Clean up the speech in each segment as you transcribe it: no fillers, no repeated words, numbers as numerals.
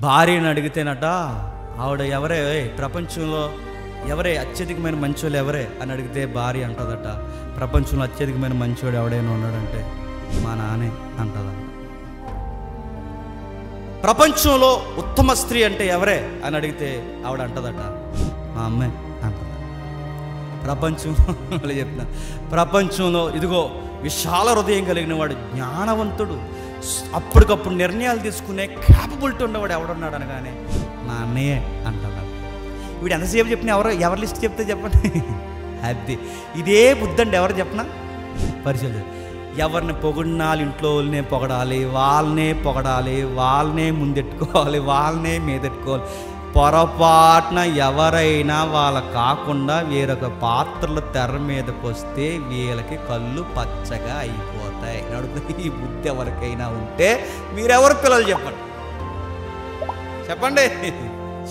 భార్యను అడిగితేనట ఆవిడ ఎవరే ప్రపంచంలో ఎవరే అత్యధికమైన మంచోళ్ళు ఎవరే అని అడిగితే భార్య అంటదట, ప్రపంచంలో అత్యధికమైన మంచోడు ఎవడైనా ఉన్నాడంటే మా నాన్నే అంటదంట. ప్రపంచంలో ఉత్తమ స్త్రీ అంటే ఎవరే అని అడిగితే ఆవిడ అంటదట, మా అమ్మే అంటదట. ప్రపంచంలో మళ్ళీ చెప్తున్నా, ప్రపంచంలో ఇదిగో విశాల హృదయం కలిగిన వాడు, జ్ఞానవంతుడు, అప్పటికప్పుడు నిర్ణయాలు తీసుకునే క్యాపబిలిటీ ఉన్నవాడు ఎవడున్నాడు అనగానే మా అన్నయ్యే అంటున్నాడు. వీడు ఎంతసేపు చెప్పినా ఎవరి లిస్ట్ చెప్తే చెప్పండి. అది ఇదే బుద్ధండి. ఎవరు చెప్పనా పరిశీలి. ఎవరిని పొగిడినాలు ఇంట్లో వాళ్ళనే పొగడాలి, వాళ్ళనే ముందెట్టుకోవాలి, వాళ్ళనే మీదెట్టుకోవాలి. పొరపాటున ఎవరైనా వాళ్ళ కాకుండా వేరొక పాత్రలు తెర మీదకి వస్తే వీళ్ళకి కళ్ళు పచ్చగా అయిపోతాయి. నడుపుతుంది. ఈ బుద్ధి ఎవరికైనా ఉంటే మీరెవరు పిల్లలు చెప్పండి,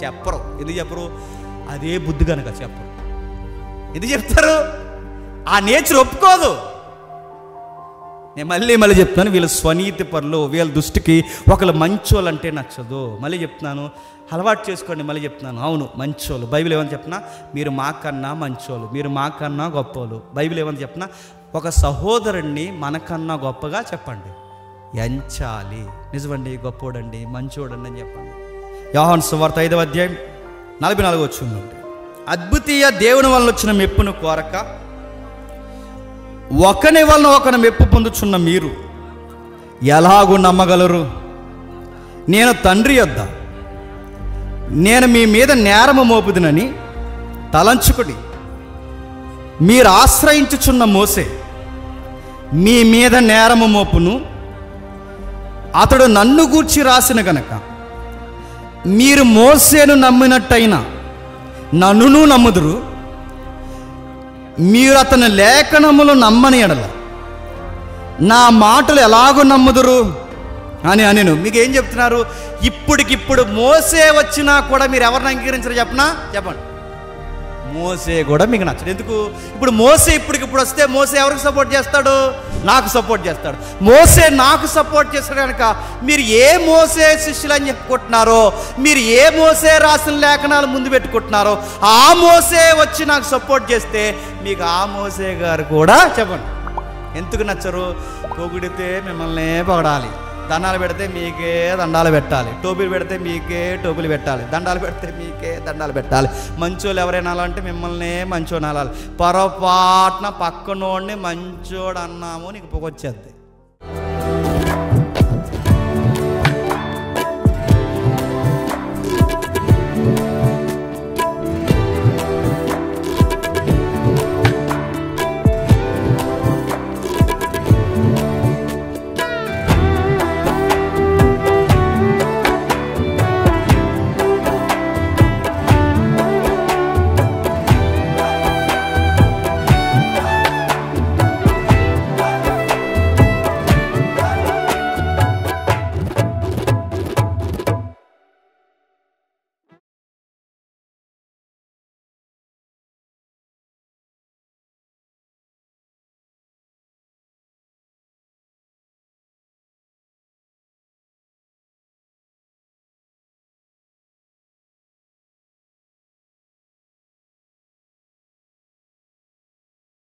చెప్పరు. ఎందుకు చెప్పరు? అదే బుద్ధి కనుక చెప్పరు. ఎందుకు చెప్తారు? ఆ నేచర్ ఒప్పుకోదు. నేను మళ్ళీ చెప్తాను, వీళ్ళ స్వనీతి పరులు, వీళ్ళ దృష్టికి ఒకళ్ళు మంచోళ్ళు అంటే నచ్చదు. మళ్ళీ చెప్తున్నాను, అలవాటు చేసుకోండి. మళ్ళీ చెప్తున్నాను, అవును మంచోళ్ళు. బైబిల్ ఏమని చెప్పినా, మీరు మాకన్నా మంచోళ్ళు, మీరు మాకన్నా గొప్పలు. బైబిల్ ఏమని చెప్పినా, ఒక సహోదరుణ్ణి మనకన్నా గొప్పగా చెప్పండి, ఎంచాలి. నిజమండి, గొప్పోడండి, మంచోడండి అని చెప్పండి. యోహాను సువార్త 5వ అధ్యాయం 44వ వచనం, అద్భుతీయ దేవుని వలన వచ్చిన మెప్పును కోరక ఒకని వలన ఒకని మెప్పు పొందుచున్న మీరు ఎలాగూ నమ్మగలరు? నేను తండ్రి యొద్ద నేను మీ మీద నేరము మోపుదునని తలంచుకుడి. మీరు ఆశ్రయించుచున్న మోసే మీ మీద నేరము మోపును. అతడు నన్ను గూర్చి రాసిన గనక మీరు మోసేను నమ్మినట్టయినా నన్నును నమ్ముదురు. మీరు అతని లేఖనములు నమ్మని ఎడల నా మాటలు ఎలాగో నమ్ముదురు అని నేను మీకేం చెప్తున్నారు? ఇప్పటికిప్పుడు మోసే వచ్చినా కూడా మీరు ఎవరిని అంగీకరించరు చెప్పండి. మోసే కూడా మీకు నచ్చదు. ఎందుకు? ఇప్పుడు మోసే ఇప్పటికిప్పుడు వస్తే మోసే ఎవరికి సపోర్ట్ చేస్తాడు? నాకు సపోర్ట్ చేస్తాడు. మోసే నాకు సపోర్ట్ చేస్తాడు కనుక మీరు ఏ మోసే శిష్యులు అని చెప్పుకుంటున్నారో, మీరు ఏ మోసే రాసిన లేఖనాలు ముందు పెట్టుకుంటున్నారో, ఆ మోసే వచ్చి నాకు సపోర్ట్ చేస్తే మీకు ఆ మోసే గారు కూడా చెప్పండి. ఎందుకు నచ్చరు? పొగిడితే మిమ్మల్ని పొగడాలి, దండాలు పెడితే మీకే దండాలు పెట్టాలి, టోపీలు పెడితే మీకే టోపీలు పెట్టాలి, దండాలు పెడితే మీకే దండాలు పెట్టాలి. మంచోళ్ళు ఎవరైనా అంటే మిమ్మల్ని మంచోడు అనాలి. పొరపాటున పక్కనోడిని మంచోడు అన్నాము నీకు పొగొచ్చేద్ది.